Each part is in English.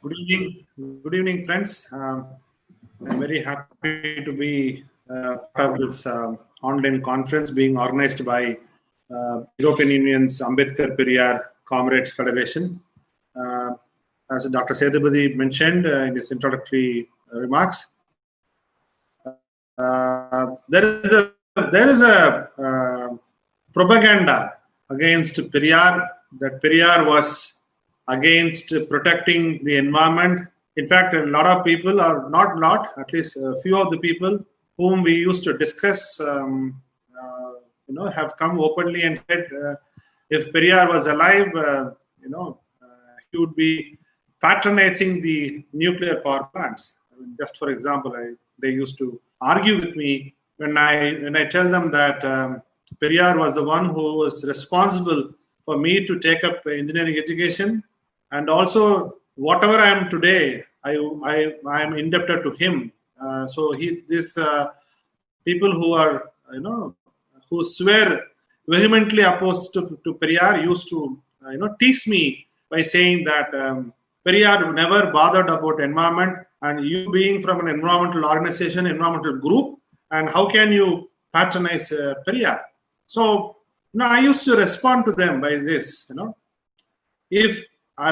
Good evening. Good evening, friends. I'm very happy to be part of this online conference being organized by European Union's Ambedkar Periyar Comrades Federation. As Dr. Sethupathi mentioned in his introductory remarks, there is a propaganda against Periyar, that Periyar was against protecting the environment. In fact, a lot of people, or at least a few of the people whom we used to discuss, have come openly and said, if Periyar was alive, he would be patronizing the nuclear power plants. I mean, just for example, they used to argue with me when I tell them that Periyar was the one who was responsible for me to take up engineering education, and also whatever I am today, I am indebted to him. These people who are who swear vehemently opposed to Periyar used to tease me by saying that Periyar never bothered about environment, and you being from an environmental organization, environmental group, and how can you patronize Periyar? So I used to respond to them by this, I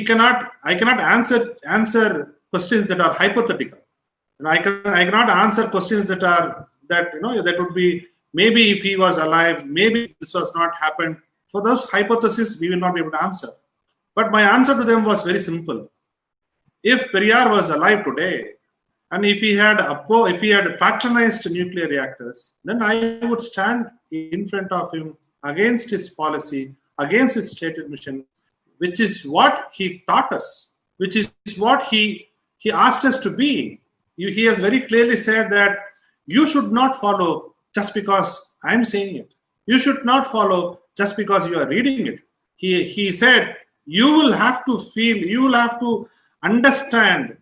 cannot answer questions that are hypothetical. I cannot answer questions that would be, maybe if he was alive, maybe this was not happened. For those hypotheses, we will not be able to answer. But my answer to them was very simple. If Periyar was alive today, and if he had patronized nuclear reactors, then I would stand in front of him against his policy, against his stated mission, which is what he taught us, which is what he asked us to be. He has very clearly said that you should not follow just because I'm saying it. You should not follow just because you are reading it. He said, you will have to feel, you will have to understand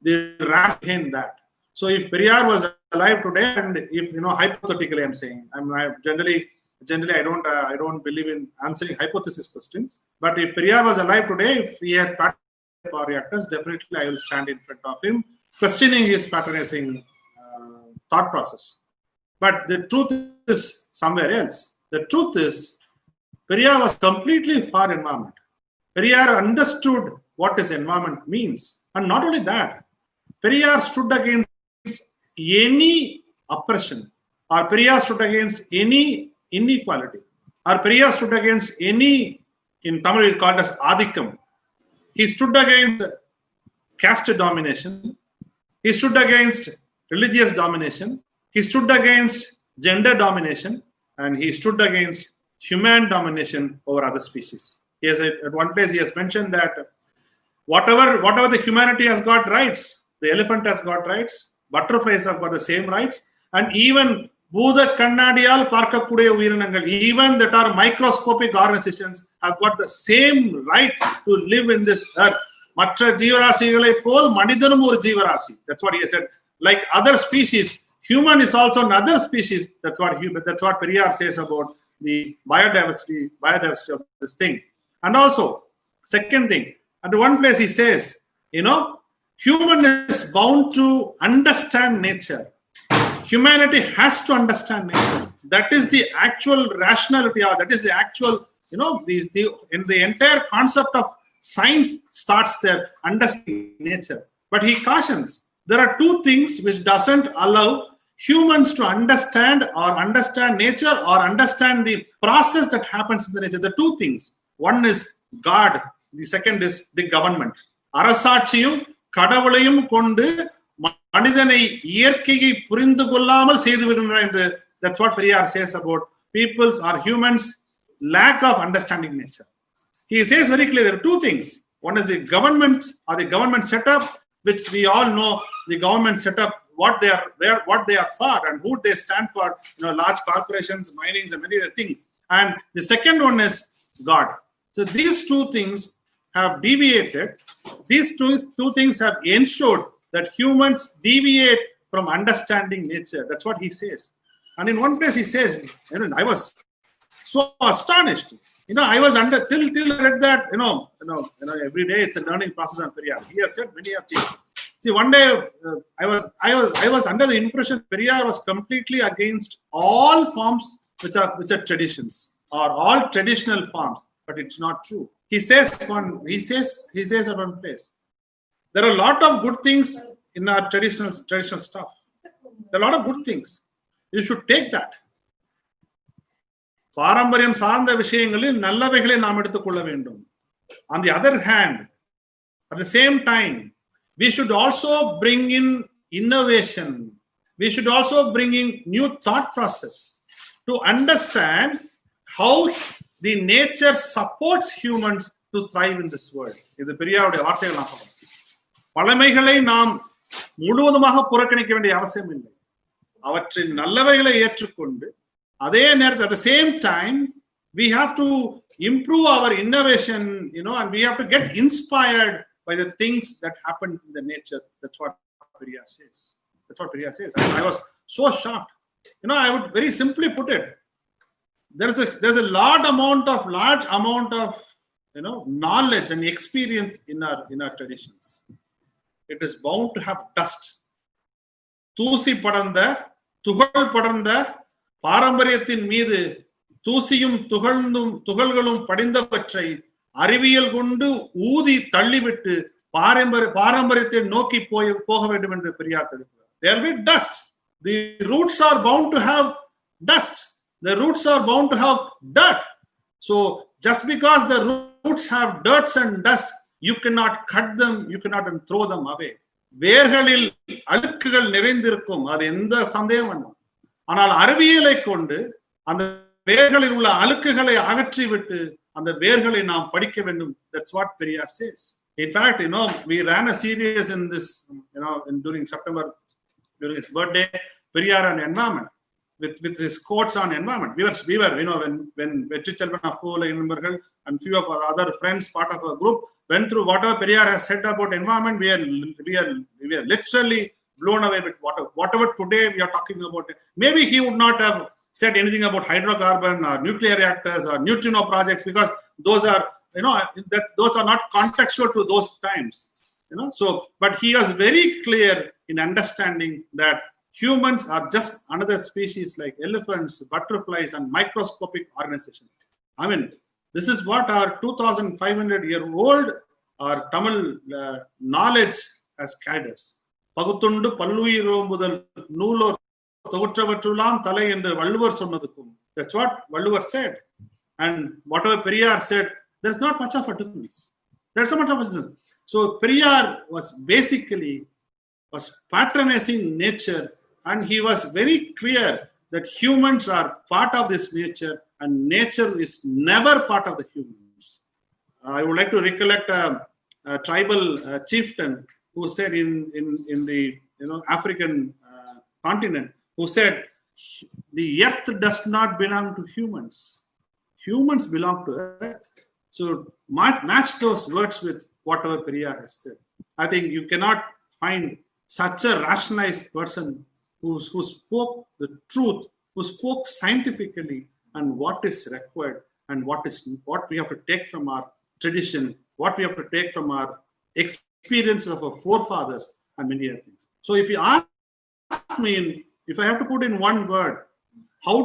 the rationale behind that. So if Periyar was alive today, and if hypothetically I'm saying, generally I don't believe in answering hypothesis questions. But if Periyar was alive today, if he had patronized power reactors, definitely I will stand in front of him, questioning his patronizing thought process. But the truth is somewhere else. The truth is, Periyar was completely for environment. Periyar understood what his environment means. And not only that, Periyar stood against any oppression, or Periyar stood against any inequality, or Periyar stood against any, in Tamil it's called as Adikam. He stood against caste domination. He stood against religious domination. He stood against gender domination, and he stood against human domination over other species. At one place he has mentioned that whatever the humanity has got rights, the elephant has got rights, butterflies have got the same rights, and even Bhuda Kannadiyal Parkakude Uyiranangal, even that are microscopic organizations, have got the same right to live in this earth. Matra Jeevarasigalai pol Manidanum or Jeevarasi. That's what he has said. Like other species, human is also another species. That's what Periyar says about the biodiversity of this thing. And also, second thing, at one place he says, human is bound to understand nature. Humanity has to understand nature. That is the actual rationality, or that is the actual, in the entire concept of science starts there, understanding nature. But he cautions, there are two things which doesn't allow humans to understand nature, or understand the process that happens in the nature. The two things. One is God. The second is the government. Arasatchiyum கடவுளையும் கொண்டு மனிதனை இயற்கையை புரிந்து கொள்ளாமல் செய்து விடுகின்ற. That's what Periyar says about people's or humans' lack of understanding nature. He says very clearly there are two things. One is the government, or the government setup, which we all know the government setup, what they are for and who they stand for, large corporations, minings, and many other things. And the second one is God. So these two things have deviated. These two things have ensured that humans deviate from understanding nature. That's what he says. And in one place he says, I was so astonished. I was under till I read that. Every day it's a learning process on Periyar. He has said many things. See, one day I was under the impression Periyar was completely against all forms which are traditions or all traditional forms, but it's not true. He says at one place, there are a lot of good things in our traditional stuff. There are a lot of good things. You should take that. பாரம்பரியம் சார்ந்த விஷயங்களில் நல்லவைகளை நாம் எடுத்துக்கொள்ள வேண்டும். On the other hand, at the same time, we should also bring in innovation. We should also bring in new thought process to understand how the nature supports humans to thrive in this world. இது பெரியாருடைய வார்த்தைகள் நான் சொல்றேன். பழமைகளை நாம் முழுவதுமாக புறக்கணிக்க வேண்டிய அவசியம் இல்லை. அவற்றின் நல்லவைகளை ஏற்றுக்கொண்டு அதே நேரத்தில் at the same time we have to improve our innovation, and we have to get inspired by the things that happen in the nature. That's what Periyar says. I was so shocked. I would very simply put it. There's a large amount of knowledge and experience in our traditions. It is bound to have dust. தூசி படர்ந்த துகள் படர்ந்த பாரம்பரியத்தின் மீது தூசியும் துகள்களும் படிந்தவற்றை அறிவியல் கொண்டு ஊதி தள்ளிவிட்டு பாரம்பரியத்தை நோக்கி போக வேண்டும் என்று பெரியார் தெரிவித்தார். There will be dust. The roots are bound to have dust. The roots are bound to have dirt. So just because the roots have dirt and dust, you cannot cut them, you cannot throw them away. வேர்களில் அழுக்குகள் நிறைந்திருக்கும், அது எந்த சந்தேகம். ஆனால் அறிவியலை கொண்டு அந்த வேர்களில் உள்ள அழுக்குகளை அகற்றிவிட்டு அந்த வேர்களை நாம் படிக்க வேண்டும். That's what Periyar says. In fact, we ran a series in this, during September, during his birthday, Periyar and environment, with his quotes on environment. We were, when Vetri Chelvan of Kovala and few of our other friends, part of our group, went through whatever Periyar has said about environment. We are literally blown away with whatever today we are talking about. Maybe he would not have said anything about hydrocarbon or nuclear reactors or neutrino projects, because those are not contextual to those times. But he was very clear in understanding that humans are just another species like elephants, butterflies, and microscopic organizations. I mean, this is what our 2,500-year-old our Tamil knowledge has carried us. பகுத்துண்டு பல்லுயிரோ முதல் நூலோர் தொகுற்றவற்றுலாம் தலை என்று Valluvar சொன்னதுக்கும். That's what Valluvar said. And whatever Periyar said, there's not much of a difference. There's not much of a difference. So Periyar was patronizing nature, and he was very clear that humans are part of this nature and nature is never part of the humans. I would like to recollect a tribal chieftain who said in the African continent, who said, the earth does not belong to humans. Humans belong to earth. So match those words with whatever Periyar has said. I think you cannot find such a rationalized person who spoke the truth, who spoke scientifically and what is required and what we have to take from our tradition, what we have to take from our experience of our forefathers, and many other things. So if you ask me, if I have to put in one word, how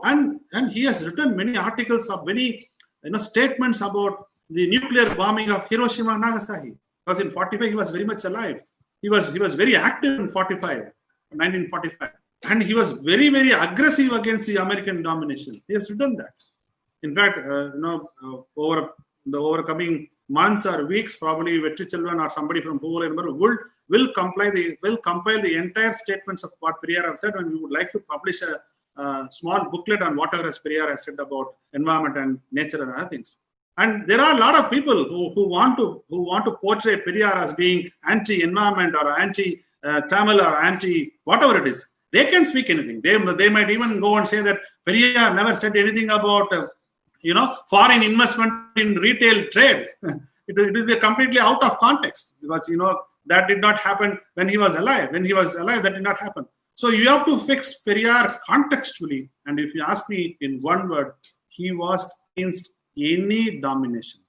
and he has written many articles of many statements about the nuclear bombing of Hiroshima and Nagasaki. Because in 45 he was very much alive. He was very active in 1945, and he was very, very aggressive against the American domination. He has written that. In fact, over the overcoming months or weeks, probably Vetri Chelvan or somebody from Kovala will compile the entire statements of what Periyar has said, and we would like to publish a small booklet on whatever Periyar has said about environment and nature and other things. And there are a lot of people who want to portray Periyar as being anti-environment or anti-Tamil or anti whatever it is. They can speak anything. They might even go and say that Periyar never said anything about foreign investment in retail trade. It will be completely out of context, because that did not happen when he was alive. When he was alive, that did not happen. So you have to fix Periyar contextually. And if you ask me in one word, he was against any domination,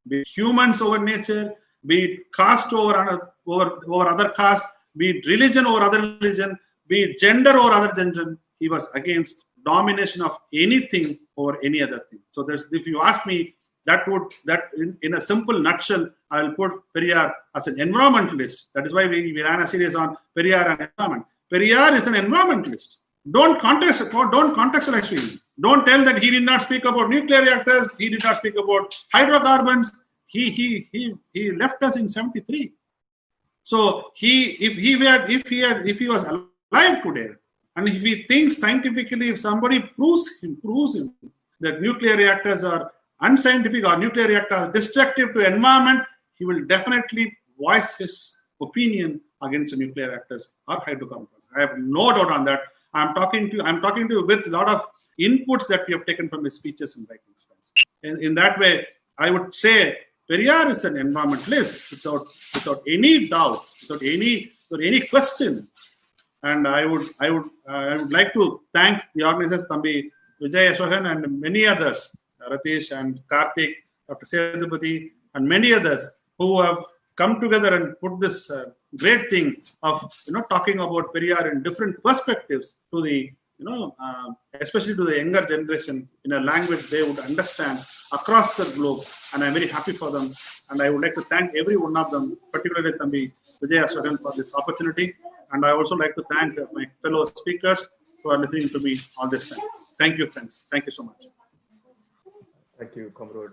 be it humans over nature, be it caste over other caste, be it religion over other religion, be it gender over other gender. He was against domination of anything over any other thing. So if you ask me, in a simple nutshell, I will put Periyar as an environmentalist. That is why we ran a series on Periyar and environment. Periyar is an environmentalist. Don't contextualize me. Don't tell that he did not speak about nuclear reactors. He did not speak about hydrocarbons. He left us in 73. So if he was alive today, and if he thinks scientifically, if somebody proves him that nuclear reactors are unscientific or nuclear reactors destructive to environment, he will definitely voice his opinion against the nuclear reactors or hydrocarbons. I have no doubt on that. I'm talking to you with a lot of inputs that we have taken from his speeches and writings. In that way, I would say Periyar is an environmentalist without any doubt, without any question. And I would like to thank the organizers, Thambi Vijay Ashokan and many others, Ratish and Karthik, Dr. Sethupathi, and many others who have come together and put this great thing of talking about Periyar in different perspectives to the especially to the younger generation in a language they would understand across the globe. And I'm very happy for them. And I would like to thank every one of them, particularly Thambi Vijay Ashokan, for this opportunity. And I also like to thank my fellow speakers who are listening to me all this time. Thank you, friends. Thank you so much. Thank you, Comrade.